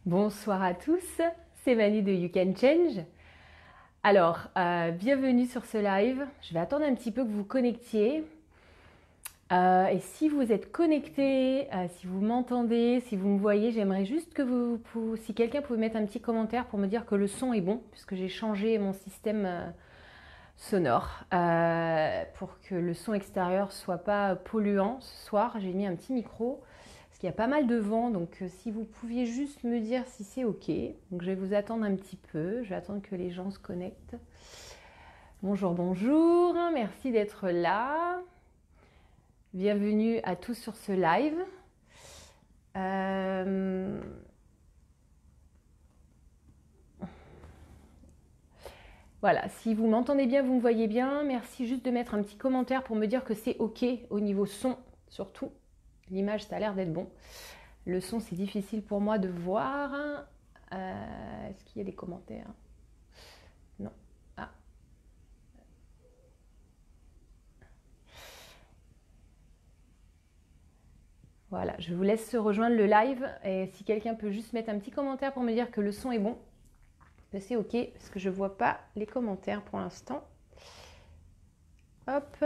Bonsoir à tous, c'est Manu de You Can Change. Alors, bienvenue sur ce live. Je vais attendre un petit peu que vous vous connectiez. Et si vous êtes connectés, si vous m'entendez, si vous me voyez, j'aimerais juste que si quelqu'un pouvait mettre un petit commentaire pour me dire que le son est bon, puisque j'ai changé mon système sonore pour que le son extérieur soit pas polluant. Ce soir, j'ai mis un petit micro. Parce qu'il y a pas mal de vent, donc si vous pouviez juste me dire si c'est ok. Donc je vais vous attendre un petit peu, je vais attendre que les gens se connectent. Bonjour, bonjour, merci d'être là. Bienvenue à tous sur ce live. Voilà, si vous m'entendez bien, vous me voyez bien, merci juste de mettre un petit commentaire pour me dire que c'est ok au niveau son, surtout. L'image, ça a l'air d'être bon. Le son, c'est difficile pour moi de voir. Est-ce qu'il y a des commentaires? Non. Ah. Voilà, je vous laisse rejoindre le live. Et si quelqu'un peut juste mettre un petit commentaire pour me dire que le son est bon, que c'est ok, parce que je ne vois pas les commentaires pour l'instant. Hop.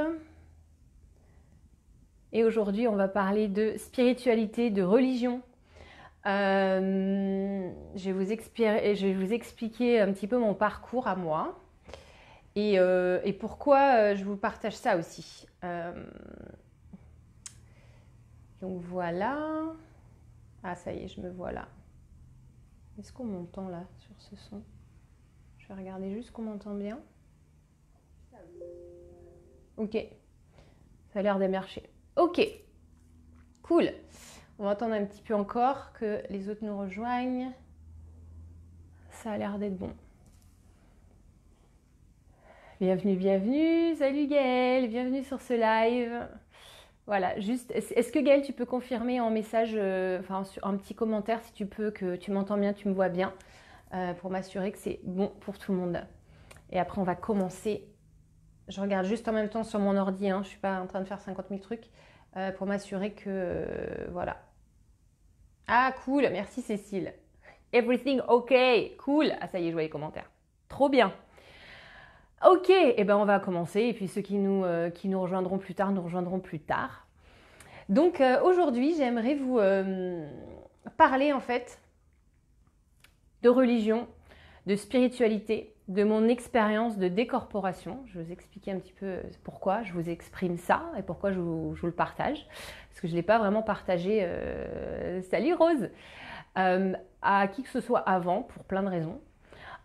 Et aujourd'hui, on va parler de spiritualité, de religion. Je vais vous expliquer un petit peu mon parcours à moi et pourquoi je vous partage ça aussi. Donc voilà. Ah, ça y est, je me vois là. Est-ce qu'on m'entend là sur ce son? Je vais regarder juste qu'on m'entend bien. Ok. Ça a l'air de marcher. Ok. Cool. On va attendre un petit peu encore que les autres nous rejoignent. Ça a l'air d'être bon. Bienvenue, bienvenue. Salut Gaëlle, bienvenue sur ce live. Voilà, juste, est-ce que Gaëlle, tu peux confirmer en message, enfin un petit commentaire si tu peux, que tu m'entends bien, tu me vois bien, pour m'assurer que c'est bon pour tout le monde. Et après, on va commencer. Je regarde juste en même temps sur mon ordi, hein, je ne suis pas en train de faire 50 000 trucs, pour m'assurer que, voilà. Ah, cool, merci Cécile. Everything ok, cool. Ah, ça y est, je vois les commentaires. Trop bien. Ok, et ben on va commencer. Et puis ceux qui nous rejoindront plus tard, nous rejoindront plus tard. Donc aujourd'hui, j'aimerais vous parler en fait de religion, de spiritualité, de mon expérience de décorporation. Je vais vous expliquer un petit peu pourquoi je vous exprime ça et pourquoi je vous le partage. Parce que je ne l'ai pas vraiment partagé, salut Rose, à qui que ce soit avant, pour plein de raisons.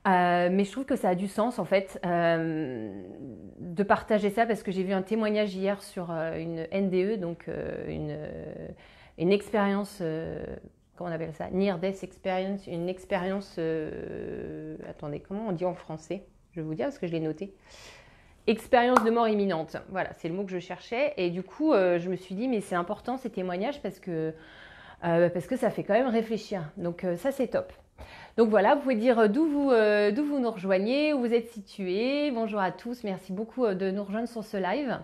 Mais je trouve que ça a du sens en fait de partager ça parce que j'ai vu un témoignage hier sur une NDE, donc une expérience, comment on appelle ça, Near Death Experience, une expérience, attendez, comment on dit en français? Je vais vous dire parce que je l'ai noté. Expérience de mort imminente, voilà, c'est le mot que je cherchais. Et du coup, je me suis dit, mais c'est important ces témoignages parce que ça fait quand même réfléchir. Donc ça, c'est top. Donc voilà, vous pouvez dire d'où vous nous rejoignez, où vous êtes situés. Bonjour à tous, merci beaucoup de nous rejoindre sur ce live.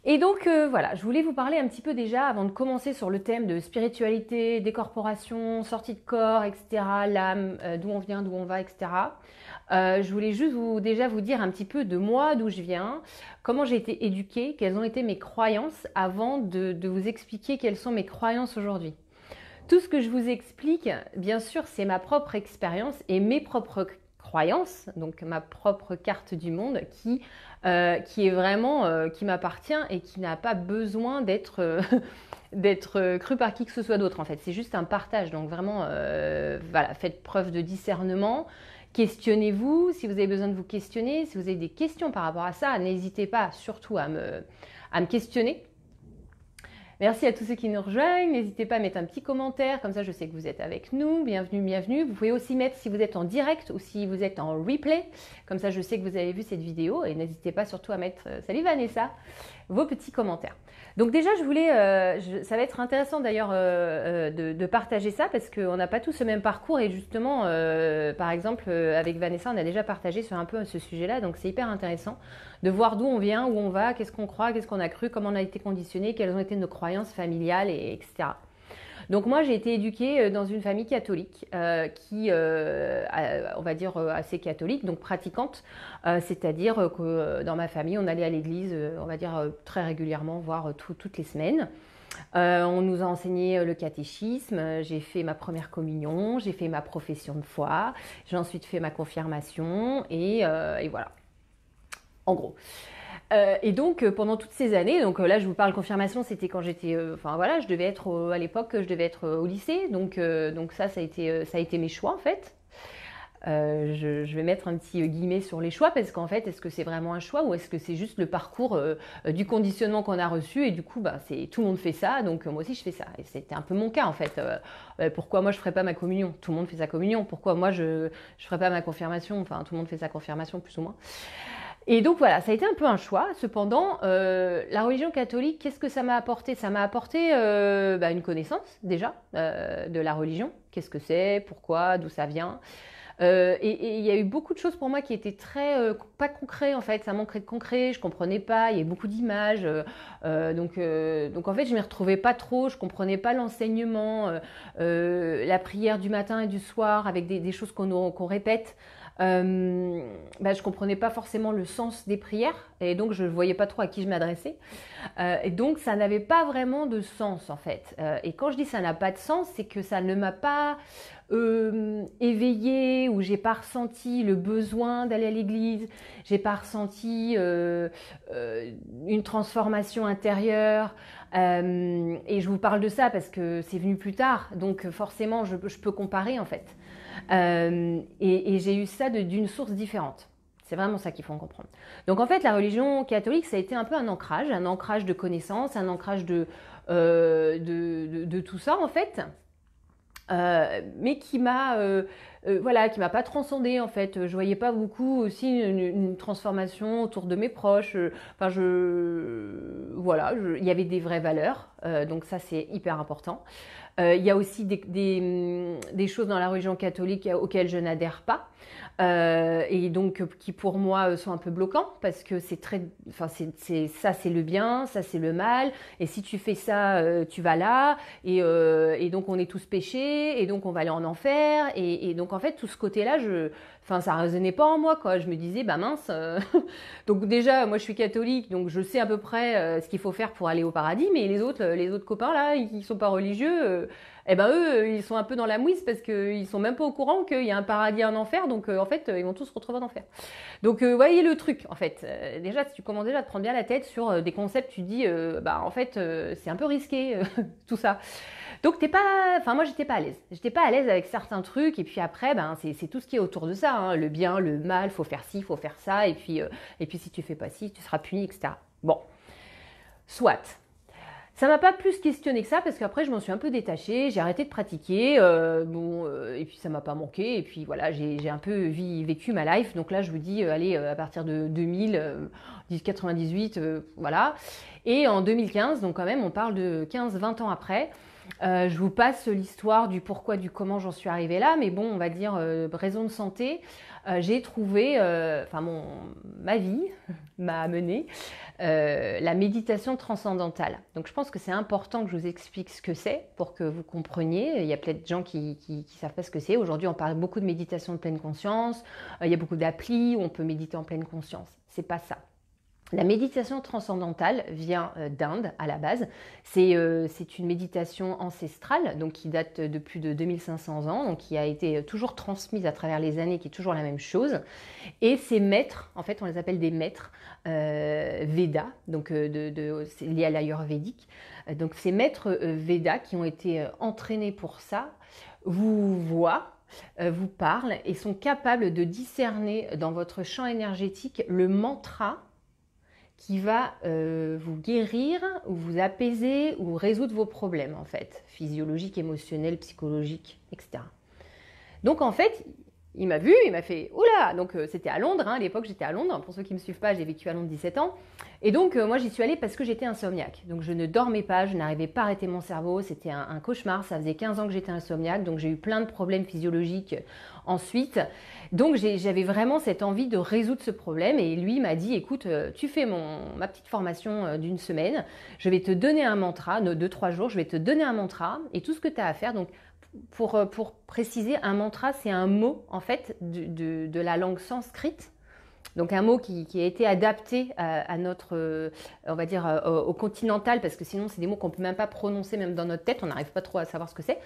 Et donc voilà, je voulais vous parler un petit peu déjà, avant de commencer sur le thème de spiritualité, décorporation, sortie de corps, etc., l'âme, d'où on vient, d'où on va, etc. Je voulais juste vous dire un petit peu de moi, d'où je viens, comment j'ai été éduquée, quelles ont été mes croyances, avant de vous expliquer quelles sont mes croyances aujourd'hui. Tout ce que je vous explique, bien sûr, c'est ma propre expérience et mes propres croyances, donc ma propre carte du monde qui est vraiment, qui m'appartient et qui n'a pas besoin d'être d'être crue par qui que ce soit d'autre en fait. C'est juste un partage, donc vraiment, voilà, faites preuve de discernement. Questionnez-vous, si vous avez besoin de vous questionner, si vous avez des questions par rapport à ça, n'hésitez pas surtout à me questionner. Merci à tous ceux qui nous rejoignent. N'hésitez pas à mettre un petit commentaire, comme ça je sais que vous êtes avec nous. Bienvenue, bienvenue. Vous pouvez aussi mettre si vous êtes en direct ou si vous êtes en replay. Comme ça je sais que vous avez vu cette vidéo. Et n'hésitez pas surtout à mettre, salut Vanessa, vos petits commentaires. Donc déjà je voulais, ça va être intéressant d'ailleurs de partager ça parce qu'on n'a pas tous le même parcours. Et justement, par exemple, avec Vanessa, on a déjà partagé sur un peu ce sujet-là. Donc c'est hyper intéressant de voir d'où on vient, où on va, qu'est-ce qu'on croit, qu'est-ce qu'on a cru, comment on a été conditionné, quelles ont été nos croyances familiales, etc. Donc moi, j'ai été éduquée dans une famille catholique qui, on va dire, assez catholique, donc pratiquante. C'est-à-dire que dans ma famille, on allait à l'église, on va dire, très régulièrement, voire toutes les semaines. On nous a enseigné le catéchisme, j'ai fait ma première communion, j'ai fait ma profession de foi, j'ai ensuite fait ma confirmation et voilà, en gros. Et donc pendant toutes ces années, donc là je vous parle confirmation, c'était quand j'étais, enfin voilà, je devais être à l'époque, je devais être au lycée, donc ça a été mes choix en fait. Je vais mettre un petit guillemet sur les choix parce qu'en fait, est-ce que c'est vraiment un choix ou est-ce que c'est juste le parcours du conditionnement qu'on a reçu et du coup, bah, tout le monde fait ça, donc moi aussi je fais ça. Et c'était un peu mon cas en fait. Pourquoi moi je ferais pas ma communion? Tout le monde fait sa communion. Pourquoi moi je ferais pas ma confirmation? Enfin, tout le monde fait sa confirmation plus ou moins. Et donc voilà, ça a été un peu un choix. Cependant, la religion catholique, qu'est-ce que ça m'a apporté? Ça m'a apporté une connaissance déjà de la religion. Qu'est-ce que c'est? Pourquoi? D'où ça vient? Et il y a eu beaucoup de choses pour moi qui étaient très pas concrets en fait, ça manquait de concret, je comprenais pas, il y avait beaucoup d'images, donc en fait je m'y retrouvais pas trop, je comprenais pas l'enseignement, la prière du matin et du soir avec des choses qu'on répète. Je comprenais pas forcément le sens des prières et donc je ne voyais pas trop à qui je m'adressais et donc ça n'avait pas vraiment de sens en fait et quand je dis ça n'a pas de sens c'est que ça ne m'a pas éveillée ou j'ai pas ressenti le besoin d'aller à l'église, j'ai pas ressenti une transformation intérieure et je vous parle de ça parce que c'est venu plus tard donc forcément je peux comparer en fait. Et j'ai eu ça d'une source différente. C'est vraiment ça qu'il faut comprendre. Donc en fait, la religion catholique, ça a été un peu un ancrage de connaissances, un ancrage de tout ça en fait, mais qui m'a pas transcendée en fait. Je voyais pas beaucoup aussi une transformation autour de mes proches. Il y avait des vraies valeurs, donc ça c'est hyper important. Il y a aussi des choses dans la religion catholique auxquelles je n'adhère pas et donc qui pour moi sont un peu bloquants parce que c'est ça c'est le bien, ça c'est le mal et si tu fais ça tu vas là et donc on est tous péchés et donc on va aller en enfer et donc en fait tout ce côté-là ça résonnait pas en moi quoi. Je me disais bah mince donc déjà moi je suis catholique donc je sais à peu près ce qu'il faut faire pour aller au paradis mais les autres copains là qui sont pas religieux eux ils sont un peu dans la mouise parce qu'ils sont même pas au courant qu'il y a un paradis et un enfer donc en fait ils vont tous se retrouver en enfer. Donc voyez le truc en fait. Déjà si tu commences déjà à te prendre bien la tête sur des concepts tu dis en fait c'est un peu risqué tout ça. Donc moi j'étais pas à l'aise. J'étais pas à l'aise avec certains trucs et puis après c'est tout ce qui est autour de ça, hein. Le bien, le mal, faut faire ci, faut faire ça et puis si tu fais pas ci, tu seras puni, etc. Bon, soit. Ça m'a pas plus questionné que ça parce qu'après je m'en suis un peu détachée, j'ai arrêté de pratiquer, et puis ça m'a pas manqué et puis voilà j'ai un peu vécu ma life donc là je vous dis allez à partir de 2000, 98, voilà et en 2015 donc quand même on parle de 15-20 ans après. Je vous passe l'histoire du pourquoi, du comment j'en suis arrivée là, mais bon, on va dire raison de santé. J'ai trouvé, ma vie m'a amené la méditation transcendantale. Donc je pense que c'est important que je vous explique ce que c'est pour que vous compreniez. Il y a peut-être des gens qui savent pas ce que c'est. Aujourd'hui, on parle beaucoup de méditation de pleine conscience. Il y a beaucoup d'applis où on peut méditer en pleine conscience. C'est pas ça. La méditation transcendantale vient d'Inde à la base. C'est une méditation ancestrale donc qui date de plus de 2500 ans, donc qui a été toujours transmise à travers les années, qui est toujours la même chose. Et ces maîtres, en fait on les appelle des maîtres Védas, donc c'est lié à l'Ayurvédique. Donc ces maîtres Védas qui ont été entraînés pour ça, vous voient, vous parlent et sont capables de discerner dans votre champ énergétique le mantra qui va vous guérir ou vous apaiser ou résoudre vos problèmes en fait, physiologiques, émotionnels, psychologiques, etc. Donc en fait, Il m'a vu, il m'a fait oula. Donc c'était à Londres, hein, à l'époque j'étais à Londres. Pour ceux qui ne me suivent pas, j'ai vécu à Londres 17 ans. Et donc moi j'y suis allée parce que j'étais insomniaque. Donc je ne dormais pas, je n'arrivais pas à arrêter mon cerveau. C'était un cauchemar. Ça faisait 15 ans que j'étais insomniaque. Donc j'ai eu plein de problèmes physiologiques ensuite. Donc j'avais vraiment cette envie de résoudre ce problème. Et lui m'a dit écoute, tu fais ma petite formation d'une semaine. Je vais te donner un mantra, de 2-3 jours. Je vais te donner un mantra et tout ce que tu as à faire. Donc pour préciser, un mantra, c'est un mot en fait de la langue sanscrite. Donc un mot qui a été adapté à notre, on va dire, au continental, parce que sinon c'est des mots qu'on ne peut même pas prononcer, même dans notre tête, on n'arrive pas trop à savoir ce que c'est.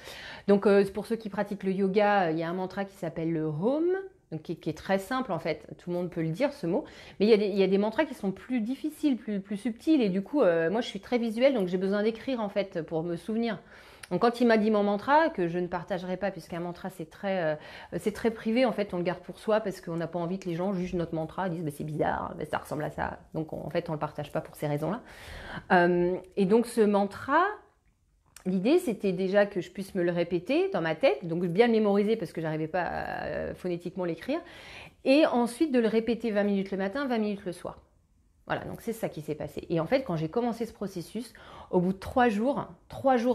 Donc pour ceux qui pratiquent le yoga, il y a un mantra qui s'appelle le Om, donc qui est très simple en fait, tout le monde peut le dire ce mot, mais il y a des mantras qui sont plus difficiles, plus subtils, et du coup moi je suis très visuelle, donc j'ai besoin d'écrire en fait pour me souvenir. Donc quand il m'a dit mon mantra, que je ne partagerai pas, puisqu'un mantra c'est très privé, en fait on le garde pour soi parce qu'on n'a pas envie que les gens jugent notre mantra, disent bah, c'est bizarre, bah, ça ressemble à ça, donc en fait on ne le partage pas pour ces raisons-là. Et donc ce mantra, l'idée c'était déjà que je puisse me le répéter dans ma tête, donc bien le mémoriser parce que j'arrivais pas à phonétiquement l'écrire, et ensuite de le répéter 20 minutes le matin, 20 minutes le soir. Voilà, donc c'est ça qui s'est passé. Et en fait, quand j'ai commencé ce processus, au bout de 3 jours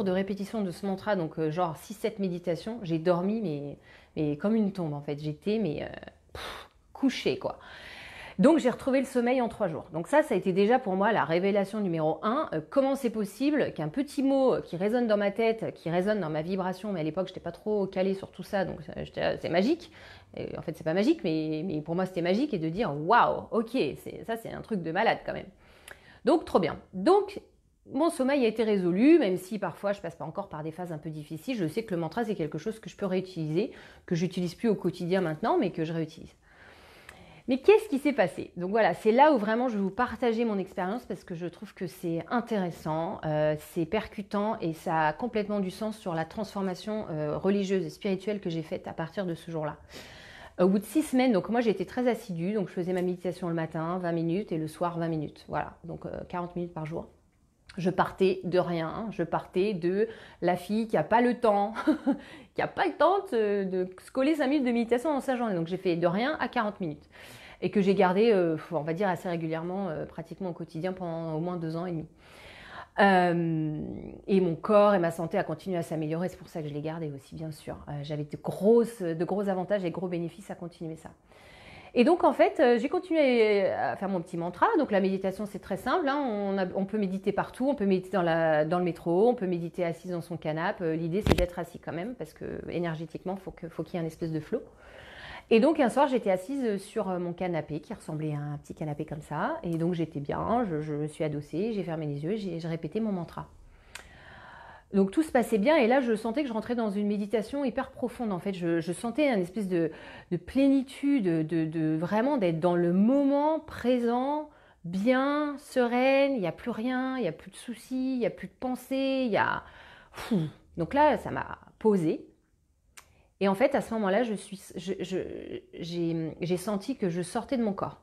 de répétition de ce mantra, donc genre 6-7 méditations, j'ai dormi mais comme une tombe en fait. J'étais couchée quoi. Donc j'ai retrouvé le sommeil en 3 jours. Donc ça a été déjà pour moi la révélation numéro 1. Comment c'est possible qu'un petit mot qui résonne dans ma tête, qui résonne dans ma vibration, mais à l'époque je n'étais pas trop calée sur tout ça, donc c'est magique. Et en fait c'est pas magique, mais pour moi c'était magique, et de dire waouh, ok, ça c'est un truc de malade quand même. Donc trop bien. Donc mon sommeil a été résolu, même si parfois je passe pas encore par des phases un peu difficiles. Je sais que le mantra c'est quelque chose que je peux réutiliser, que j'utilise plus au quotidien maintenant, mais que je réutilise. Mais qu'est-ce qui s'est passé? Donc voilà, c'est là où vraiment je vais vous partager mon expérience parce que je trouve que c'est intéressant, c'est percutant et ça a complètement du sens sur la transformation religieuse et spirituelle que j'ai faite à partir de ce jour-là. Au bout de 6 semaines, donc moi j'ai été très assidue, donc je faisais ma méditation le matin, 20 minutes, et le soir 20 minutes. Voilà, donc 40 minutes par jour. Je partais de rien, je partais de la fille qui n'a pas le temps, qui n'a pas le temps de se coller 5 minutes de méditation dans sa journée. Donc j'ai fait de rien à 40 minutes. Et que j'ai gardé, on va dire, assez régulièrement, pratiquement au quotidien pendant au moins 2 ans et demi. Et mon corps et ma santé a continué à s'améliorer, c'est pour ça que je l'ai gardé aussi, bien sûr. J'avais de gros avantages et gros bénéfices à continuer ça. Et donc en fait, j'ai continué à faire mon petit mantra. Donc la méditation c'est très simple, hein. On peut méditer partout, on peut méditer dans le métro, on peut méditer assise dans son canapé. L'idée c'est d'être assis quand même parce que énergétiquement faut qu'il y ait un espèce de flow. Et donc un soir j'étais assise sur mon canapé qui ressemblait à un petit canapé comme ça, et donc j'étais bien, je me suis adossée, j'ai fermé les yeux, j'ai répété mon mantra. Donc tout se passait bien, et là je sentais que je rentrais dans une méditation hyper profonde en fait. Je sentais une espèce de plénitude, vraiment d'être dans le moment présent, bien, sereine, il n'y a plus rien, il n'y a plus de soucis, il n'y a plus de pensées, il y a... Donc là ça m'a posée. Et en fait, à ce moment-là, j'ai senti que je sortais de mon corps.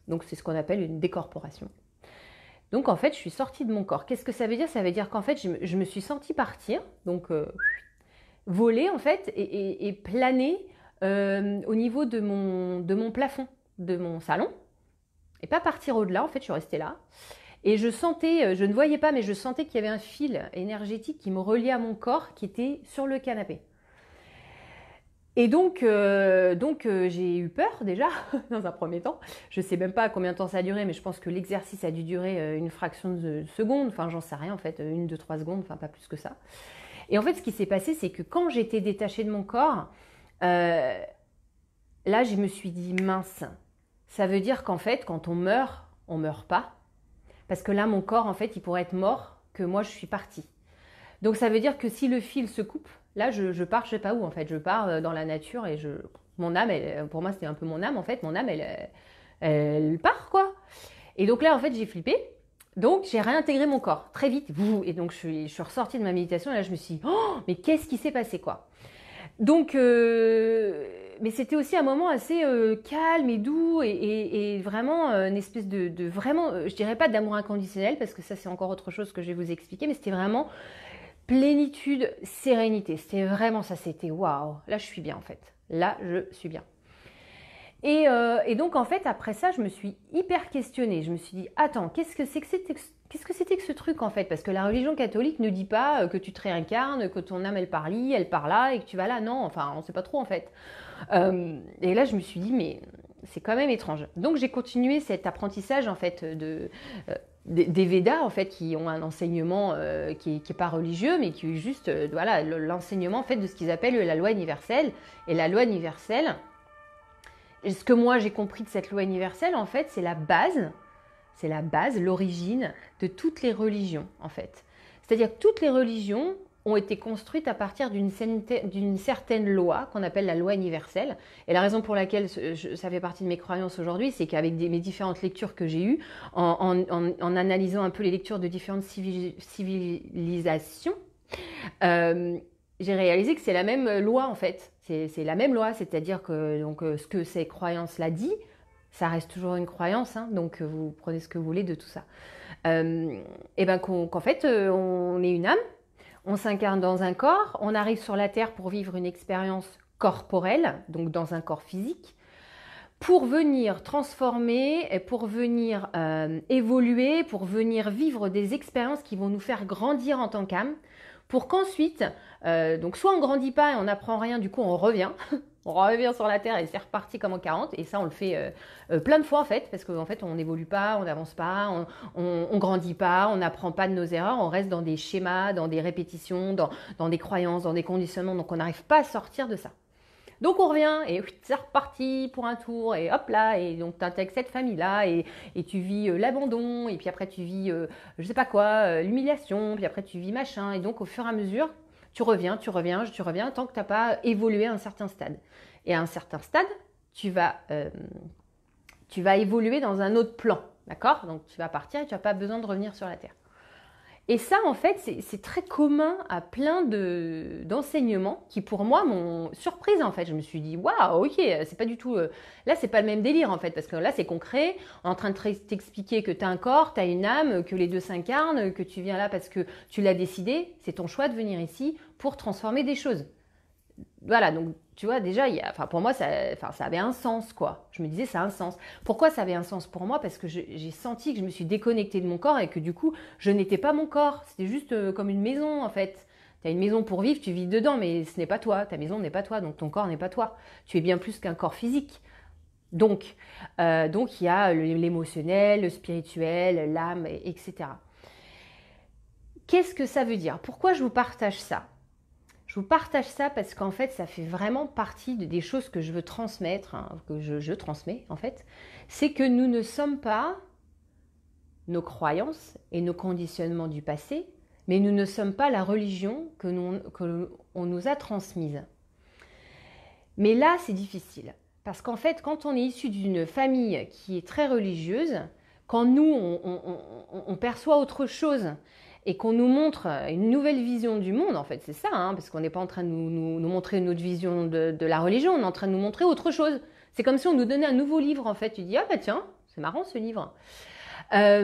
Donc, c'est ce qu'on appelle une décorporation. Donc, en fait, je suis sortie de mon corps. Qu'est-ce que ça veut dire? Ça veut dire qu'en fait, je me suis sentie partir, donc voler, en fait, et planer au niveau de mon plafond, de mon salon. Et pas partir au-delà, en fait, je suis restée là. Et je sentais, je ne voyais pas, mais je sentais qu'il y avait un fil énergétique qui me reliait à mon corps, qui était sur le canapé. Et donc j'ai eu peur déjà, dans un premier temps. Je ne sais même pas combien de temps ça a duré, mais je pense que l'exercice a dû durer une fraction de seconde. Enfin, j'en sais rien en fait, 1, 2, 3 secondes, enfin pas plus que ça. Et en fait, ce qui s'est passé, c'est que quand j'étais détachée de mon corps, là, je me suis dit, mince, ça veut dire qu'en fait, quand on meurt pas. Parce que là, mon corps, en fait, il pourrait être mort, que moi, je suis partie. Donc ça veut dire que si le fil se coupe, là je pars, je sais pas où en fait, je pars dans la nature, et mon âme, pour moi c'était un peu mon âme en fait, mon âme elle part quoi. Et donc là en fait j'ai flippé, donc j'ai réintégré mon corps très vite, et donc je suis ressortie de ma méditation, et là je me suis dit, oh mais qu'est-ce qui s'est passé quoi. Donc mais c'était aussi un moment assez calme et doux, et vraiment une espèce de vraiment, je dirais pas d'amour inconditionnel parce que ça c'est encore autre chose que je vais vous expliquer, mais c'était vraiment plénitude, sérénité. C'était vraiment ça, c'était waouh, là je suis bien en fait. Là je suis bien. Et donc en fait après ça je me suis hyper questionnée. Je me suis dit attends, qu'est-ce que c'était que ce truc en fait? Parce que la religion catholique ne dit pas que tu te réincarnes, que ton âme elle part là et que tu vas là. Non, enfin on sait pas trop en fait. Et là je me suis dit mais c'est quand même étrange. Donc j'ai continué cet apprentissage en fait des Védas en fait qui ont un enseignement qui est pas religieux mais qui est juste voilà l'enseignement en fait de ce qu'ils appellent la loi universelle. Et la loi universelle, et ce que moi j'ai compris de cette loi universelle en fait c'est la base, l'origine de toutes les religions en fait. C'est-à-dire que toutes les religions ont été construites à partir d'une certaine loi qu'on appelle la loi universelle. Et la raison pour laquelle ça fait partie de mes croyances aujourd'hui, c'est qu'avec mes différentes lectures que j'ai eues, en analysant un peu les lectures de différentes civilisations, j'ai réalisé que c'est la même loi en fait. C'est la même loi, c'est-à-dire que donc, ce que ces croyances-là disent, ça reste toujours une croyance, hein, donc vous prenez ce que vous voulez de tout ça. Et ben qu'en fait, on est une âme, on s'incarne dans un corps, on arrive sur la Terre pour vivre une expérience corporelle, donc dans un corps physique, pour venir transformer, pour venir évoluer, pour venir vivre des expériences qui vont nous faire grandir en tant qu'âme, pour qu'ensuite, donc soit on grandit pas et on n'apprend rien, du coup on revient, on revient sur la Terre et c'est reparti comme en 40, et ça on le fait plein de fois en fait, parce qu'en fait on n'évolue pas, on n'avance pas, on grandit pas, on n'apprend pas de nos erreurs, on reste dans des schémas, dans des répétitions, dans des croyances, dans des conditionnements, donc on n'arrive pas à sortir de ça. Donc on revient et c'est reparti pour un tour et hop là, et donc tu intègres cette famille-là et tu vis l'abandon et puis après tu vis je sais pas quoi, l'humiliation, puis après tu vis machin, et donc au fur et à mesure tu reviens tant que tu n'as pas évolué à un certain stade. Et à un certain stade, tu vas évoluer dans un autre plan, d'accord? Donc tu vas partir et tu n'as pas besoin de revenir sur la Terre. Et ça, en fait, c'est très commun à plein d'enseignements qui, pour moi, m'ont surprise, en fait. Je me suis dit, waouh, ok, c'est pas du tout... là, c'est pas le même délire, en fait, parce que là, c'est concret. On est en train de t'expliquer que tu as un corps, tu as une âme, que les deux s'incarnent, que tu viens là parce que tu l'as décidé. C'est ton choix de venir ici pour transformer des choses. Voilà, donc tu vois, déjà, pour moi, ça avait un sens, quoi. Je me disais, ça a un sens. Pourquoi ça avait un sens pour moi? Parce que j'ai senti que je me suis déconnectée de mon corps et que du coup, je n'étais pas mon corps. C'était juste comme une maison, en fait. Tu as une maison pour vivre, tu vis dedans, mais ce n'est pas toi. Ta maison n'est pas toi, donc ton corps n'est pas toi. Tu es bien plus qu'un corps physique. Donc, il y a l'émotionnel, le spirituel, l'âme, etc. Qu'est-ce que ça veut dire? Pourquoi je vous partage ça? Je vous partage ça parce qu'en fait, ça fait vraiment partie des choses que je veux transmettre, hein, que je transmets en fait. C'est que nous ne sommes pas nos croyances et nos conditionnements du passé, mais nous ne sommes pas la religion qu'on nous a transmise. Mais là, c'est difficile. Parce qu'en fait, quand on est issu d'une famille qui est très religieuse, quand nous, on perçoit autre chose, et qu'on nous montre une nouvelle vision du monde, en fait, c'est ça, hein, parce qu'on n'est pas en train de nous montrer une autre vision de la religion, on est en train de nous montrer autre chose. C'est comme si on nous donnait un nouveau livre, en fait. Tu dis, ah bah tiens, c'est marrant ce livre. Ah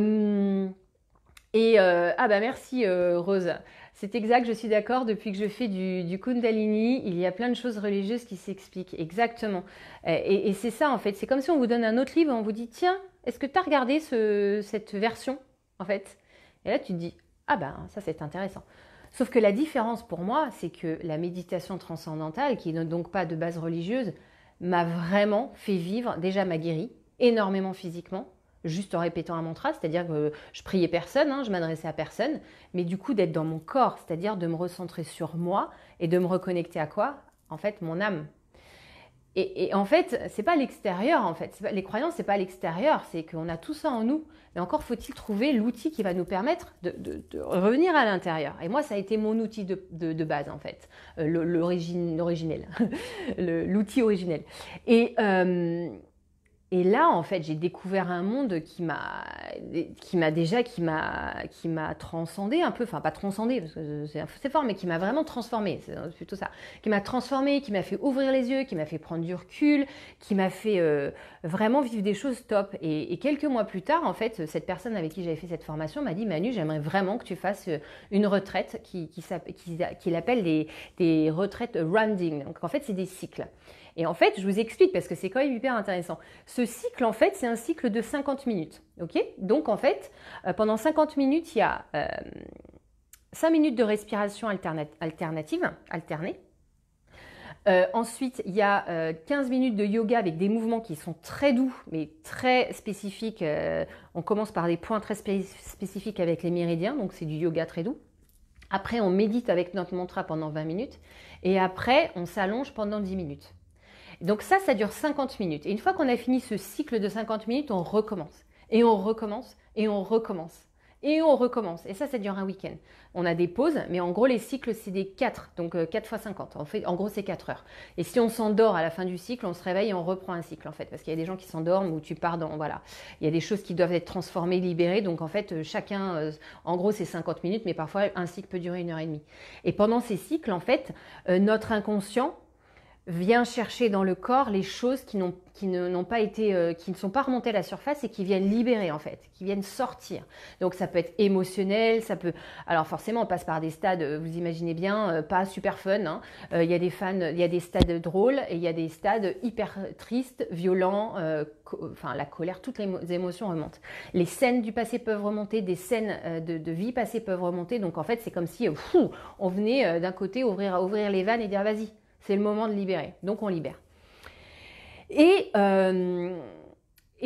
bah merci Rose. C'est exact, je suis d'accord, depuis que je fais du Kundalini, il y a plein de choses religieuses qui s'expliquent, exactement. Et c'est ça, en fait, c'est comme si on vous donne un autre livre, on vous dit, tiens, est-ce que tu as regardé cette version, en fait? Et là, tu te dis, ah ben, ça c'est intéressant. Sauf que la différence pour moi, c'est que la méditation transcendantale, qui n'est donc pas de base religieuse, m'a vraiment fait vivre, déjà m'a guéri, énormément physiquement, juste en répétant un mantra, c'est-à-dire que je priais personne, hein, je m'adressais à personne, mais du coup d'être dans mon corps, c'est-à-dire de me recentrer sur moi et de me reconnecter à quoi? En fait, mon âme. Et en fait, c'est pas l'extérieur, en fait. Les croyances, c'est pas l'extérieur, c'est qu'on a tout ça en nous. Mais encore faut-il trouver l'outil qui va nous permettre de revenir à l'intérieur. Et moi, ça a été mon outil de base, en fait. L'originel. L'outil originel. Et Et là, en fait, j'ai découvert un monde qui m'a transcendé un peu, enfin pas transcendé parce que c'est fort, mais qui m'a vraiment transformée, c'est plutôt ça, qui m'a transformée, qui m'a fait ouvrir les yeux, qui m'a fait prendre du recul, qui m'a fait vraiment vivre des choses top. Et quelques mois plus tard, en fait, cette personne avec qui j'avais fait cette formation m'a dit, Manu, j'aimerais vraiment que tu fasses une retraite qu'il appelle des retraites rounding. Donc en fait, c'est des cycles. Et en fait, je vous explique parce que c'est quand même hyper intéressant. Ce cycle, en fait, c'est un cycle de 50 minutes. Ok. Donc, en fait, pendant 50 minutes, il y a 5 minutes de respiration alternée. Ensuite, il y a 15 minutes de yoga avec des mouvements qui sont très doux, mais très spécifiques. On commence par des points très spécifiques avec les méridiens, donc c'est du yoga très doux. Après, on médite avec notre mantra pendant 20 minutes. Et après, on s'allonge pendant 10 minutes. Donc ça dure 50 minutes. Et une fois qu'on a fini ce cycle de 50 minutes, on recommence. Et on recommence. Et on recommence. Et on recommence. Et ça dure un week-end. On a des pauses, mais en gros, les cycles, c'est des 4. Donc 4 fois 50. En gros, c'est 4 heures. Et si on s'endort à la fin du cycle, on se réveille et on reprend un cycle, en fait. Parce qu'il y a des gens qui s'endorment ou tu pars dans... Voilà. Il y a des choses qui doivent être transformées, libérées. Donc en fait, chacun... en gros, c'est 50 minutes, mais parfois, un cycle peut durer 1h30. Et pendant ces cycles, en fait, notre inconscient vient chercher dans le corps les choses qui n'ont pas été, qui ne sont pas remontées à la surface et qui viennent libérer en fait, qui viennent sortir. Donc ça peut être émotionnel, ça peut. Alors forcément, on passe par des stades, vous imaginez bien, pas super fun. Hein. Il y a des stades drôles et il y a des stades hyper tristes, violents. Enfin, la colère, toutes les émotions remontent. Les scènes du passé peuvent remonter, des scènes de vie passée peuvent remonter. Donc en fait, c'est comme si on venait d'un côté ouvrir les vannes et dire vas-y. C'est le moment de libérer. Donc, on libère. Et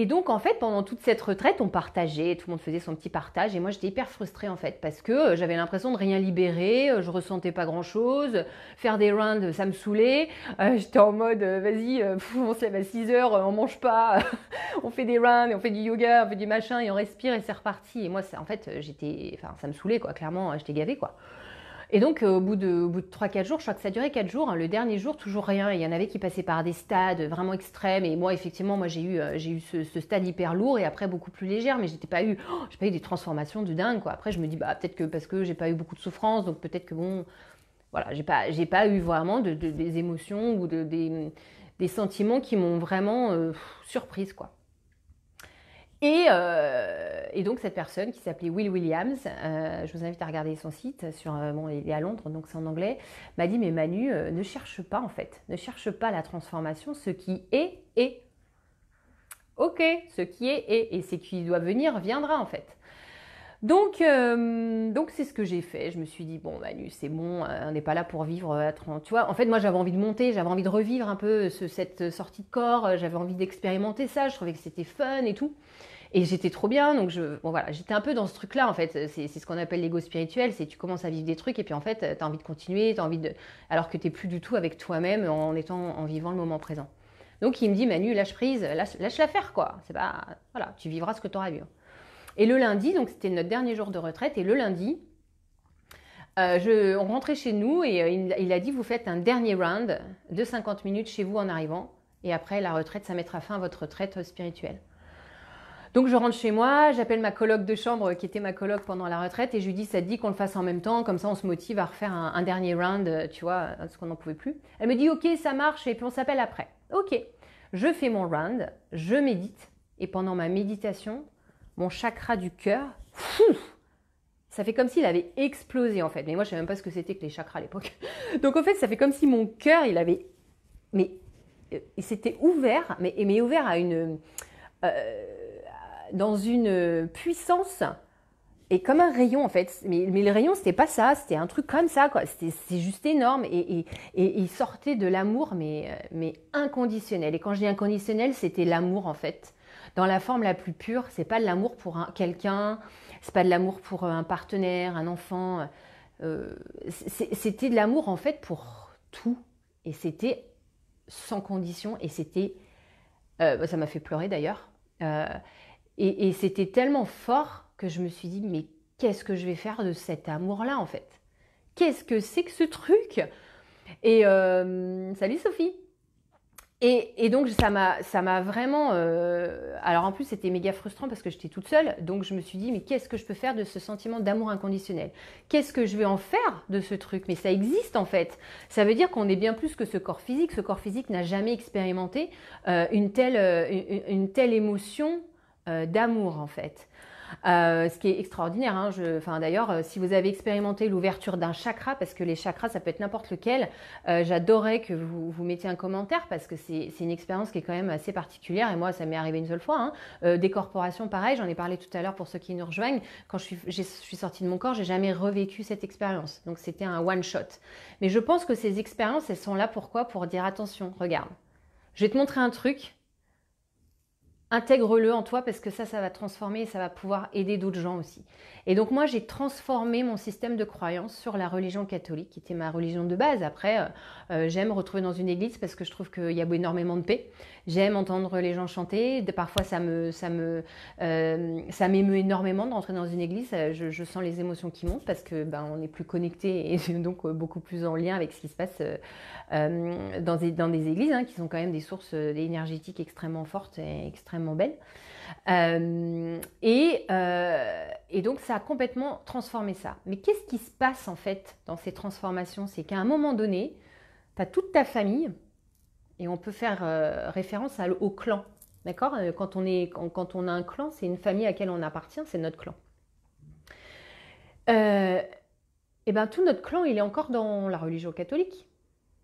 donc, en fait, pendant toute cette retraite, on partageait. Tout le monde faisait son petit partage. Et moi, j'étais hyper frustrée, en fait, parce que j'avais l'impression de rien libérer. Je ressentais pas grand-chose. Faire des rounds, ça me saoulait. J'étais en mode, vas-y, on se lève à 6 heures, on mange pas. On fait des rounds, on fait du yoga, on fait du machin, et on respire, et c'est reparti. Et moi, en fait, ça me saoulait, quoi. Clairement, j'étais gavée, quoi. Et donc, au bout de 3-4 jours, je crois que ça durait 4 jours, hein, le dernier jour, toujours rien. Il y en avait qui passaient par des stades vraiment extrêmes. Et moi, effectivement, j'ai eu ce stade hyper lourd et après beaucoup plus légère. Mais j'ai pas eu des transformations de dingue, quoi. Après, je me dis, peut-être que parce que j'ai pas eu beaucoup de souffrance, donc peut-être que bon, voilà, j'ai pas eu vraiment des émotions ou des sentiments qui m'ont vraiment surprise, quoi. Et donc cette personne qui s'appelait Will Williams, je vous invite à regarder son site, il est à Londres, donc c'est en anglais, m'a dit mais Manu, ne cherche pas en fait, ne cherche pas la transformation, ce qui est. Ok, ce qui est, et ce qui doit venir viendra en fait. Donc c'est ce que j'ai fait. Je me suis dit, bon Manu, c'est bon, on n'est pas là pour vivre à 30. Tu vois, en fait, moi j'avais envie de monter, j'avais envie de revivre un peu cette sortie de corps, j'avais envie d'expérimenter ça, je trouvais que c'était fun et tout. Et j'étais trop bien, donc voilà, j'étais un peu dans ce truc-là en fait. C'est ce qu'on appelle l'ego spirituel, c'est tu commences à vivre des trucs et puis en fait, t'as envie de continuer, alors que t'es plus du tout avec toi-même en vivant le moment présent. Donc il me dit, Manu, lâche prise, lâche-la faire quoi. C'est pas, voilà, tu vivras ce que t'auras vu. Et le lundi, donc c'était notre dernier jour de retraite, et le lundi, on rentrait chez nous et il a dit, vous faites un dernier round de 50 minutes chez vous en arrivant, et après la retraite, ça mettra fin à votre retraite spirituelle. Donc je rentre chez moi, j'appelle ma coloc de chambre qui était ma coloc pendant la retraite et je lui dis, ça te dit qu'on le fasse en même temps, comme ça on se motive à refaire un dernier round, tu vois, parce qu'on n'en pouvait plus. Elle me dit, ok, ça marche, et puis on s'appelle après. Ok, je fais mon round, je médite, et pendant ma méditation, mon chakra du cœur, ça fait comme s'il avait explosé en fait. Mais moi, je ne savais même pas ce que c'était que les chakras à l'époque. Donc en fait, ça fait comme si mon cœur, il s'était ouvert, mais ouvert à dans une puissance et comme un rayon en fait. Mais le rayon, c'était pas ça, c'était un truc comme ça, quoi. C'est juste énorme et il sortait de l'amour, mais inconditionnel. Et quand je dis inconditionnel, c'était l'amour en fait. Dans la forme la plus pure, c'est pas de l'amour pour quelqu'un, c'est pas de l'amour pour un partenaire, un enfant. C'était de l'amour en fait pour tout. Et c'était sans condition. Et c'était... ça m'a fait pleurer d'ailleurs. Et c'était tellement fort que je me suis dit, mais qu'est-ce que je vais faire de cet amour-là en fait? Qu'est-ce que c'est que ce truc? Et salut Sophie! Et donc, ça m'a vraiment... alors en plus, c'était méga frustrant parce que j'étais toute seule. Donc, je me suis dit, mais qu'est-ce que je peux faire de ce sentiment d'amour inconditionnel? Qu'est-ce que je vais en faire de ce truc? Mais ça existe en fait. Ça veut dire qu'on est bien plus que ce corps physique. Ce corps physique n'a jamais expérimenté une telle émotion d'amour en fait. Ce qui est extraordinaire. Hein, d'ailleurs, si vous avez expérimenté l'ouverture d'un chakra, parce que les chakras, ça peut être n'importe lequel, j'adorerais que vous mettiez un commentaire parce que c'est une expérience qui est quand même assez particulière. Et moi, ça m'est arrivé une seule fois. Hein. Des corporations, pareil, j'en ai parlé tout à l'heure pour ceux qui nous rejoignent. Quand je suis sortie de mon corps, j'ai jamais revécu cette expérience. Donc, c'était un one-shot. Mais je pense que ces expériences, elles sont là pourquoi? Pour dire attention, regarde, je vais te montrer un truc. Intègre-le en toi parce que ça va transformer et ça va pouvoir aider d'autres gens aussi. Et donc moi, j'ai transformé mon système de croyance sur la religion catholique, qui était ma religion de base. Après, j'aime retrouver dans une église parce que je trouve qu'il y a énormément de paix. J'aime entendre les gens chanter. Parfois, ça m'émeut énormément de rentrer dans une église. Je sens les émotions qui montent parce que on est plus connecté et donc beaucoup plus en lien avec ce qui se passe dans des églises qui sont quand même des sources énergétiques extrêmement fortes et extrêmement belles. Et donc ça a complètement transformé ça. Mais qu'est-ce qui se passe en fait dans ces transformations? C'est qu'à un moment donné, tu as toute ta famille, et on peut faire référence au clan. D'accord? Quand on a un clan, c'est une famille à laquelle on appartient, c'est notre clan. Et tout notre clan, il est encore dans la religion catholique,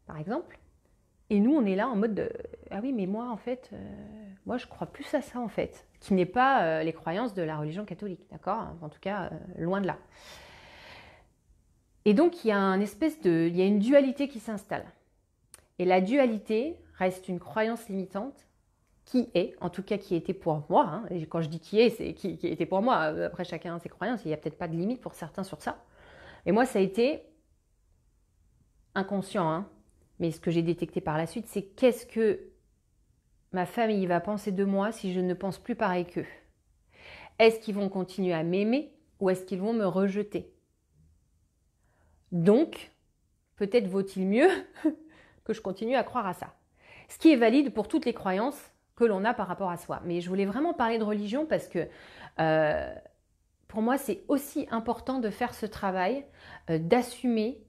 par exemple. Et nous, on est là en mode de, ah oui, mais moi, en fait, moi, je crois plus à ça, en fait, qui n'est pas les croyances de la religion catholique, d'accord? En tout cas, loin de là. Et donc, il y a une dualité qui s'installe. Et la dualité reste une croyance limitante qui était pour moi, hein, et quand je dis qui est, c'est qui était pour moi. Après, chacun a ses croyances, il n'y a peut-être pas de limite pour certains sur ça. Et moi, ça a été inconscient, hein. Mais ce que j'ai détecté par la suite, c'est qu'est-ce que ma famille va penser de moi si je ne pense plus pareil qu'eux? Est-ce qu'ils vont continuer à m'aimer ou est-ce qu'ils vont me rejeter? Donc, peut-être vaut-il mieux que je continue à croire à ça. Ce qui est valide pour toutes les croyances que l'on a par rapport à soi. Mais je voulais vraiment parler de religion parce que pour moi, c'est aussi important de faire ce travail, d'assumer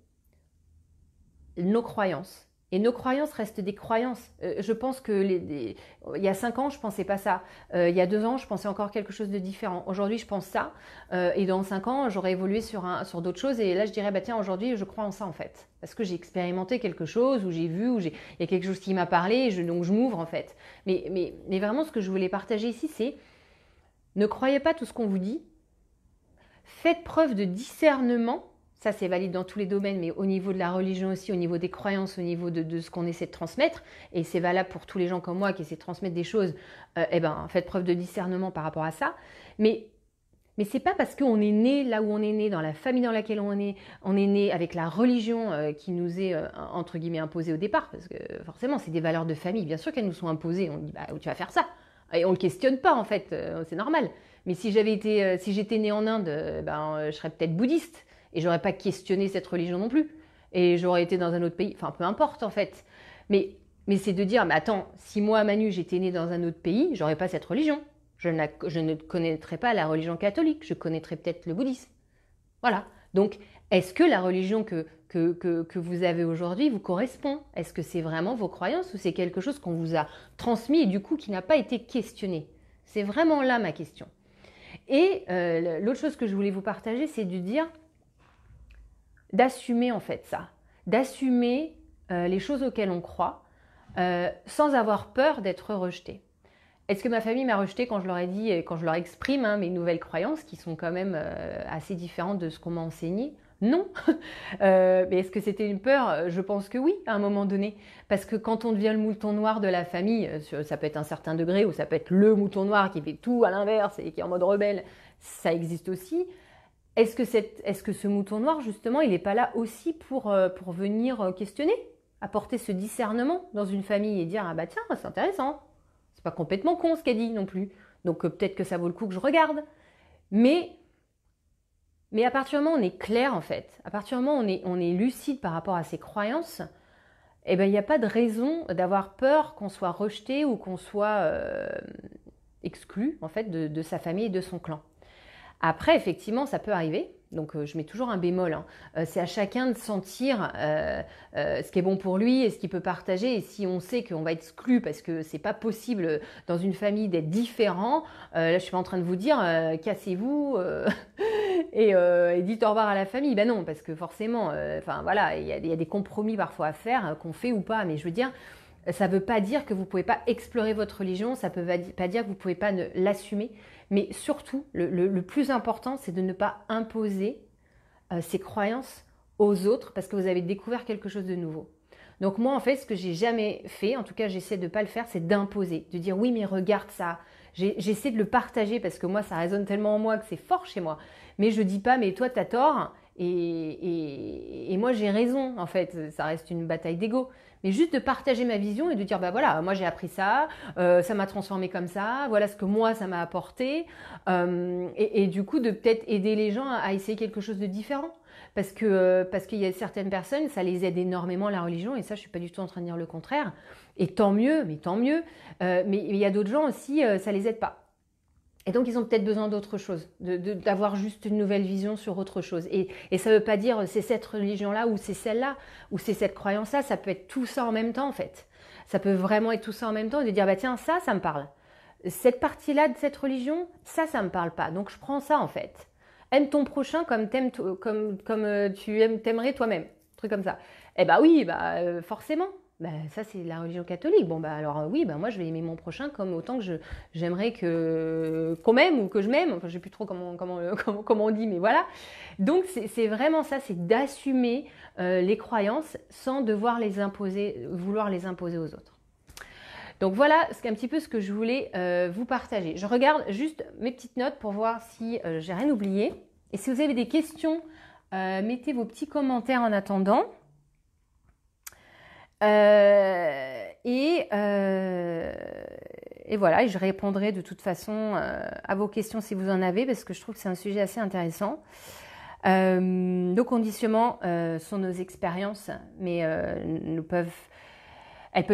nos croyances. Et nos croyances restent des croyances. Je pense que il y a 5 ans, je ne pensais pas ça. Il y a 2 ans, je pensais encore quelque chose de différent. Aujourd'hui, je pense ça. Et dans 5 ans, j'aurais évolué sur d'autres choses. Et là, je dirais, tiens, aujourd'hui, je crois en ça, en fait. Parce que j'ai expérimenté quelque chose, ou j'ai vu, il y a quelque chose qui m'a parlé, donc je m'ouvre, en fait. Mais vraiment, ce que je voulais partager ici, c'est ne croyez pas tout ce qu'on vous dit. Faites preuve de discernement. Ça, c'est valide dans tous les domaines, mais au niveau de la religion aussi, au niveau des croyances, au niveau de ce qu'on essaie de transmettre, et c'est valable pour tous les gens comme moi qui essaient de transmettre des choses, faites preuve de discernement par rapport à ça. Mais c'est pas parce qu'on est né là où on est né, dans la famille dans laquelle on est né avec la religion qui nous est, entre guillemets, imposée au départ, parce que forcément, c'est des valeurs de famille, bien sûr qu'elles nous sont imposées, on dit, tu vas faire ça. Et on ne le questionne pas, en fait, c'est normal. Mais si j'étais née en Inde, je serais peut-être bouddhiste. Et j'aurais pas questionné cette religion non plus. Et j'aurais été dans un autre pays. Enfin, peu importe en fait. Mais c'est de dire, mais attends, si moi, Manu, j'étais née dans un autre pays, j'aurais pas cette religion. Je ne connaîtrais pas la religion catholique. Je connaîtrais peut-être le bouddhisme. Voilà. Donc, est-ce que la religion que vous avez aujourd'hui vous correspond? Est-ce que c'est vraiment vos croyances ou c'est quelque chose qu'on vous a transmis et du coup qui n'a pas été questionné? C'est vraiment là ma question. Et l'autre chose que je voulais vous partager, c'est de dire d'assumer en fait ça, d'assumer les choses auxquelles on croit sans avoir peur d'être rejeté. Est-ce que ma famille m'a rejeté quand je leur ai dit, quand je leur exprime mes nouvelles croyances qui sont quand même assez différentes de ce qu'on m'a enseigné? Non. Mais est-ce que c'était une peur? Je pense que oui, à un moment donné. Parce que quand on devient le mouton noir de la famille, ça peut être un certain degré, ou ça peut être le mouton noir qui fait tout à l'inverse et qui est en mode rebelle, ça existe aussi. Est-ce que ce mouton noir, justement, il n'est pas là aussi pour venir questionner, apporter ce discernement dans une famille et dire, ah bah tiens, c'est intéressant. C'est pas complètement con ce qu'elle dit non plus. Donc peut-être que ça vaut le coup que je regarde. Mais à partir du moment où on est clair, en fait, à partir du moment où on est lucide par rapport à ses croyances, eh ben, il n'y a pas de raison d'avoir peur qu'on soit rejeté ou qu'on soit exclu en fait de sa famille et de son clan. Après, effectivement, ça peut arriver. Donc, je mets toujours un bémol, hein. C'est à chacun de sentir ce qui est bon pour lui et ce qu'il peut partager. Et si on sait qu'on va être exclu parce que c'est pas possible dans une famille d'être différent, là, je suis pas en train de vous dire cassez-vous et dites au revoir à la famille. Ben non, parce que forcément, enfin voilà, il y a des compromis parfois à faire qu'on fait ou pas. Mais je veux dire, ça ne veut pas dire que vous ne pouvez pas explorer votre religion, ça ne peut pas dire que vous ne pouvez pas l'assumer, mais surtout, le plus important, c'est de ne pas imposer ses croyances aux autres parce que vous avez découvert quelque chose de nouveau. Donc moi, en fait, ce que j'ai jamais fait, en tout cas, j'essaie de ne pas le faire, c'est d'imposer, de dire oui, mais regarde ça. J'essaie de le partager parce que moi, ça résonne tellement en moi que c'est fort chez moi. Mais je ne dis pas, mais toi, tu as tort et moi, j'ai raison. En fait, ça reste une bataille d'ego. Mais juste de partager ma vision et de dire, bah voilà, moi j'ai appris ça, ça m'a transformé comme ça, voilà ce que moi ça m'a apporté. Et du coup, de peut-être aider les gens à essayer quelque chose de différent. Parce qu'il y a certaines personnes, ça les aide énormément la religion, et ça je ne suis pas du tout en train de dire le contraire. Et tant mieux, mais tant mieux. Mais il y a d'autres gens aussi, ça ne les aide pas. Et donc, ils ont peut-être besoin d'autre chose, d'avoir juste une nouvelle vision sur autre chose. Et ça ne veut pas dire c'est cette religion-là ou c'est celle-là ou c'est cette croyance-là. Ça peut être tout ça en même temps, en fait. Ça peut vraiment être tout ça en même temps et de dire, bah tiens, ça me parle. Cette partie-là de cette religion, ça me parle pas. Donc, je prends ça, en fait. Aime ton prochain comme t'aimerais toi-même. Un truc comme ça. Eh bah oui, forcément. Bah, ça, c'est la religion catholique. Bon, bah alors oui, bah, moi, je vais aimer mon prochain comme autant que j'aimerais qu'on m'aime ou que je m'aime. Enfin, je ne sais plus trop comment on dit, mais voilà. Donc, c'est vraiment ça, c'est d'assumer les croyances sans devoir vouloir les imposer aux autres. Donc voilà, c'est un petit peu ce que je voulais vous partager. Je regarde juste mes petites notes pour voir si j'ai rien oublié. Et si vous avez des questions, mettez vos petits commentaires en attendant. Et voilà, et je répondrai de toute façon à vos questions si vous en avez, parce que je trouve que c'est un sujet assez intéressant. Nos conditionnements sont nos expériences, mais elles peuvent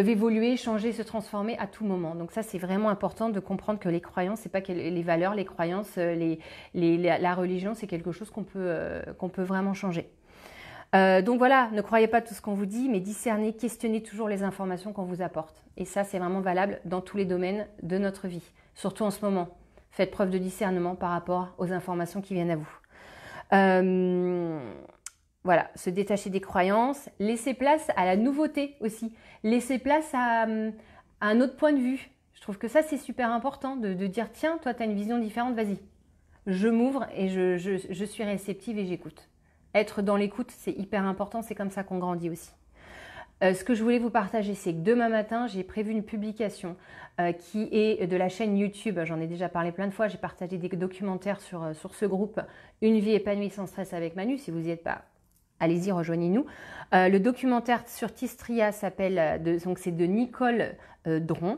évoluer, changer, se transformer à tout moment. Donc ça, c'est vraiment important de comprendre que les croyances, c'est pas que les valeurs, les croyances, la religion, c'est quelque chose qu'on peut vraiment changer. Donc voilà, ne croyez pas tout ce qu'on vous dit, mais discernez, questionnez toujours les informations qu'on vous apporte. Et ça, c'est vraiment valable dans tous les domaines de notre vie, surtout en ce moment. Faites preuve de discernement par rapport aux informations qui viennent à vous. Voilà, se détacher des croyances, laisser place à la nouveauté aussi, laisser place à un autre point de vue. Je trouve que ça, c'est super important de dire, tiens, toi, tu as une vision différente, vas-y. Je m'ouvre et je suis réceptive et j'écoute. Être dans l'écoute, c'est hyper important, c'est comme ça qu'on grandit aussi. Ce que je voulais vous partager, c'est que demain matin, j'ai prévu une publication qui est de la chaîne YouTube. J'en ai déjà parlé plein de fois, j'ai partagé des documentaires sur ce groupe « Une vie épanouie sans stress avec Manu ». Si vous n'y êtes pas, allez-y, rejoignez-nous. Le documentaire sur Tistria s'appelle, donc c'est de Nicole Dron.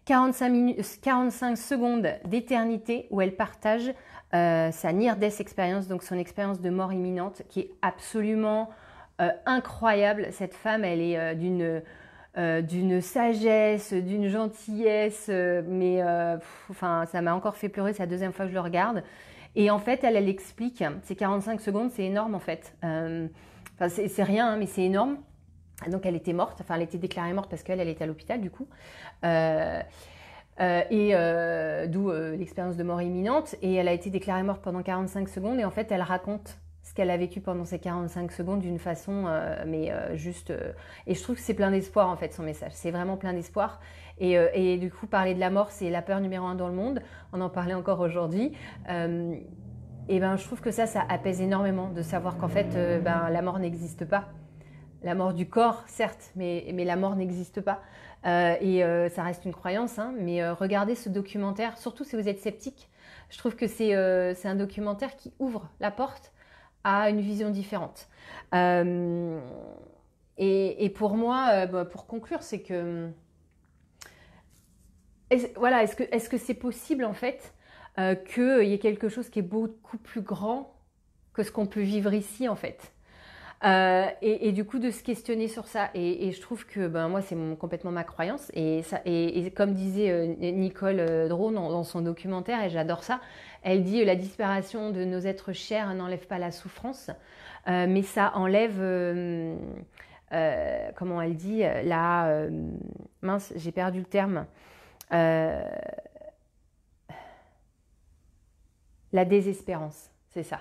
45 secondes d'éternité où elle partage sa near-death experience, donc son expérience de mort imminente, qui est absolument incroyable. Cette femme, elle est d'une sagesse, d'une gentillesse, mais enfin, ça m'a encore fait pleurer, c'est la deuxième fois que je le regarde. Et en fait, elle explique, ces 45 secondes, c'est énorme en fait. Enfin, c'est rien, hein, mais c'est énorme. Donc elle était morte, enfin elle était déclarée morte parce qu'elle était à l'hôpital du coup. D'où l'expérience de mort imminente. Et elle a été déclarée morte pendant 45 secondes. Et en fait, elle raconte ce qu'elle a vécu pendant ces 45 secondes d'une façon, juste... et je trouve que c'est plein d'espoir en fait son message. C'est vraiment plein d'espoir. Et du coup, parler de la mort, c'est la peur numéro 1 dans le monde. On en parlait encore aujourd'hui. Et ben, je trouve que ça apaise énormément de savoir qu'en fait, la mort n'existe pas. La mort du corps, certes, mais la mort n'existe pas. Ça reste une croyance, hein, mais regardez ce documentaire, surtout si vous êtes sceptique. Je trouve que c'est un documentaire qui ouvre la porte à une vision différente. Et pour moi, pour conclure, c'est que... Voilà, est-ce que c'est possible en fait qu'il y ait quelque chose qui est beaucoup plus grand que ce qu'on peut vivre ici en fait. Et du coup, de se questionner sur ça. Et je trouve que ben, moi, c'est complètement ma croyance. Et comme disait Nicole Drawn dans son documentaire, et j'adore ça, elle dit la disparition de nos êtres chers n'enlève pas la souffrance, mais ça enlève, comment elle dit, mince, j'ai perdu le terme, euh, la désespérance, c'est ça.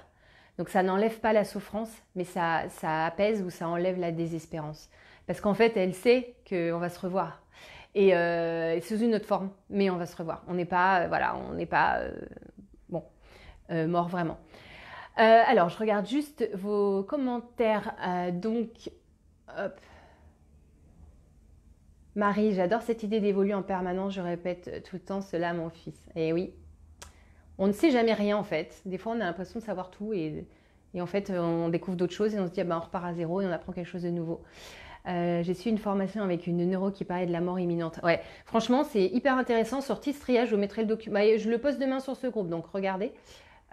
Donc ça n'enlève pas la souffrance, mais ça apaise ou ça enlève la désespérance. Parce qu'en fait, elle sait qu'on va se revoir. Et sous une autre forme, mais on va se revoir. On n'est pas, voilà, on n'est pas bon, mort vraiment. Alors, je regarde juste vos commentaires. Donc, hop. Marie, j'adore cette idée d'évoluer en permanence. Je répète tout le temps cela à mon fils. Et oui, on ne sait jamais rien en fait. Des fois, on a l'impression de savoir tout et en fait, on découvre d'autres choses et on se dit, ah ben, on repart à zéro et on apprend quelque chose de nouveau. J'ai suivi une formation avec une neuro qui parlait de la mort imminente. Ouais, franchement, c'est hyper intéressant. Sur Tistria, je vous mettrai le document. Je le poste demain sur ce groupe, donc regardez.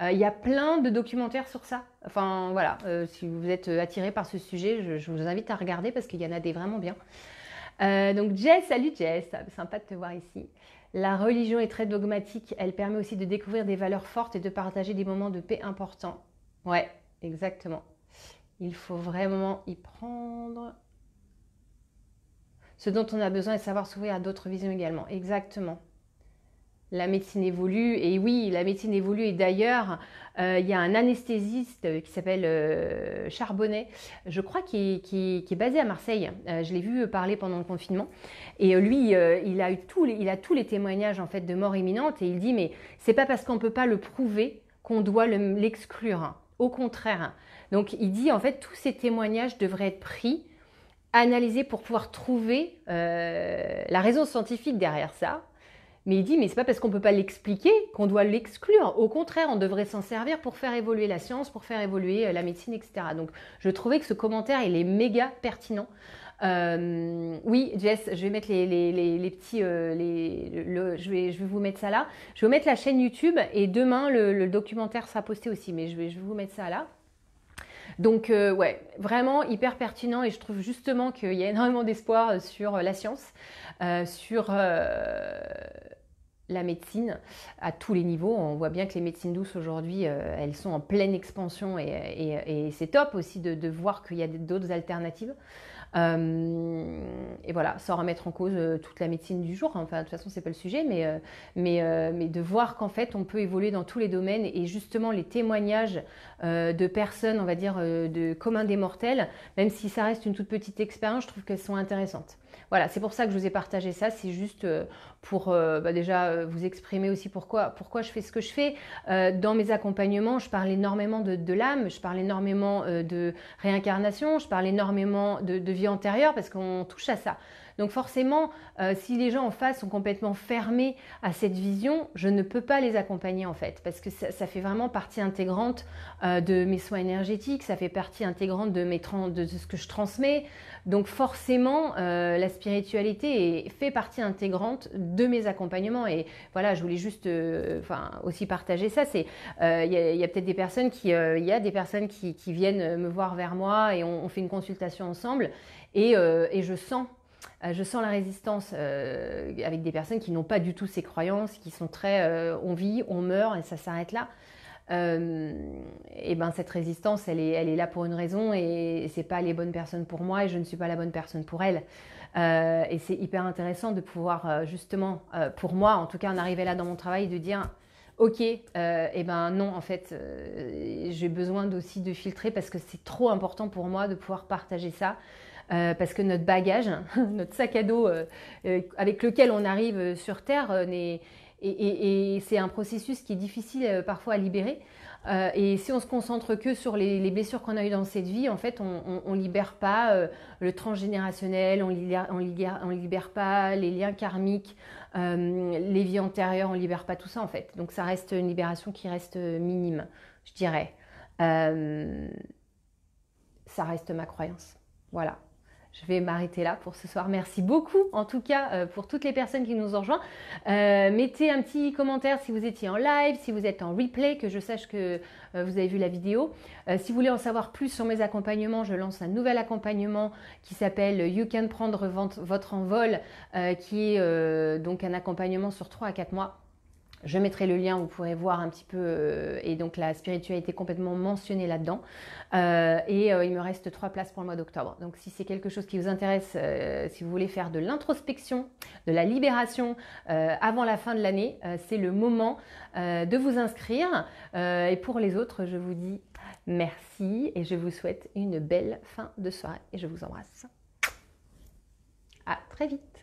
Il y a plein de documentaires sur ça. Enfin, voilà, si vous êtes attiré par ce sujet, je vous invite à regarder parce qu'il y en a des vraiment bien. Donc Jess, salut Jess, sympa de te voir ici. La religion est très dogmatique, elle permet aussi de découvrir des valeurs fortes et de partager des moments de paix importants. Ouais, exactement. Il faut vraiment y prendre ce dont on a besoin et savoir s'ouvrir à d'autres visions également. Exactement. La médecine évolue, et oui, la médecine évolue, et d'ailleurs, il y a un anesthésiste qui s'appelle Charbonnet, je crois, qui est basé à Marseille. Je l'ai vu parler pendant le confinement, et lui, il a tous les témoignages en fait de mort imminente, et il dit, mais c'est pas parce qu'on ne peut pas le prouver qu'on doit l'exclure, au contraire. Donc il dit, en fait, tous ces témoignages devraient être pris, analysés pour pouvoir trouver la raison scientifique derrière ça. Mais il dit, mais c'est pas parce qu'on peut pas l'expliquer qu'on doit l'exclure. Au contraire, on devrait s'en servir pour faire évoluer la science, pour faire évoluer la médecine, etc. Donc, je trouvais que ce commentaire, il est méga pertinent. Oui, Jess, je vais mettre les petits, je vais vous mettre ça là. Je vais vous mettre la chaîne YouTube et demain, le documentaire sera posté aussi, mais je vais vous mettre ça là. Donc, ouais, vraiment hyper pertinent et je trouve justement qu'il y a énormément d'espoir sur la science, sur la médecine à tous les niveaux. On voit bien que les médecines douces aujourd'hui, elles sont en pleine expansion et c'est top aussi de voir qu'il y a d'autres alternatives. Et voilà, sans remettre en cause toute la médecine du jour. Enfin, de toute façon, c'est pas le sujet, mais de voir qu'en fait, on peut évoluer dans tous les domaines et justement les témoignages de personnes, on va dire, de commun des mortels, même si ça reste une toute petite expérience, je trouve qu'elles sont intéressantes. Voilà, c'est pour ça que je vous ai partagé ça. C'est juste pour déjà vous exprimer aussi pourquoi je fais ce que je fais. Dans mes accompagnements, je parle énormément de l'âme, je parle énormément de réincarnation, je parle énormément de vie antérieure parce qu'on touche à ça. Donc forcément, si les gens en face sont complètement fermés à cette vision, je ne peux pas les accompagner en fait, parce que ça fait vraiment partie intégrante de mes soins énergétiques, ça fait partie intégrante de ce que je transmets. Donc forcément, la spiritualité fait partie intégrante de mes accompagnements. Et voilà, je voulais juste aussi partager ça. Il y a peut-être des personnes qui viennent me voir vers moi et on fait une consultation ensemble et je sens la résistance avec des personnes qui n'ont pas du tout ces croyances, qui sont très on vit, on meurt et ça s'arrête là. Et ben cette résistance, elle est là pour une raison et c'est pas les bonnes personnes pour moi et je ne suis pas la bonne personne pour elle. Et c'est hyper intéressant de pouvoir justement, pour moi, en tout cas, en arriver là dans mon travail, de dire ok, et ben non, en fait, j'ai besoin aussi de filtrer parce que c'est trop important pour moi de pouvoir partager ça. Parce que notre bagage, notre sac à dos avec lequel on arrive sur Terre, et c'est un processus qui est difficile parfois à libérer. Et si on se concentre que sur les blessures qu'on a eues dans cette vie, en fait, on libère pas le transgénérationnel, on libère pas les liens karmiques, les vies antérieures, on libère pas tout ça en fait. Donc ça reste une libération qui reste minime, je dirais. Ça reste ma croyance. Voilà. je vais m'arrêter là pour ce soir. Merci beaucoup en tout cas pour toutes les personnes qui nous ont rejoints. Mettez un petit commentaire si vous étiez en live, si vous êtes en replay, que je sache que vous avez vu la vidéo. Si vous voulez en savoir plus sur mes accompagnements, je lance un nouvel accompagnement qui s'appelle You Can Prendre votre envol, qui est donc un accompagnement sur 3 à 4 mois. Je mettrai le lien, vous pourrez voir un petit peu, et donc la spiritualité est complètement mentionnée là-dedans. Il me reste 3 places pour le mois d'octobre. Donc si c'est quelque chose qui vous intéresse, si vous voulez faire de l'introspection, de la libération avant la fin de l'année, c'est le moment de vous inscrire. Et pour les autres, je vous dis merci et je vous souhaite une belle fin de soirée et je vous embrasse. À très vite.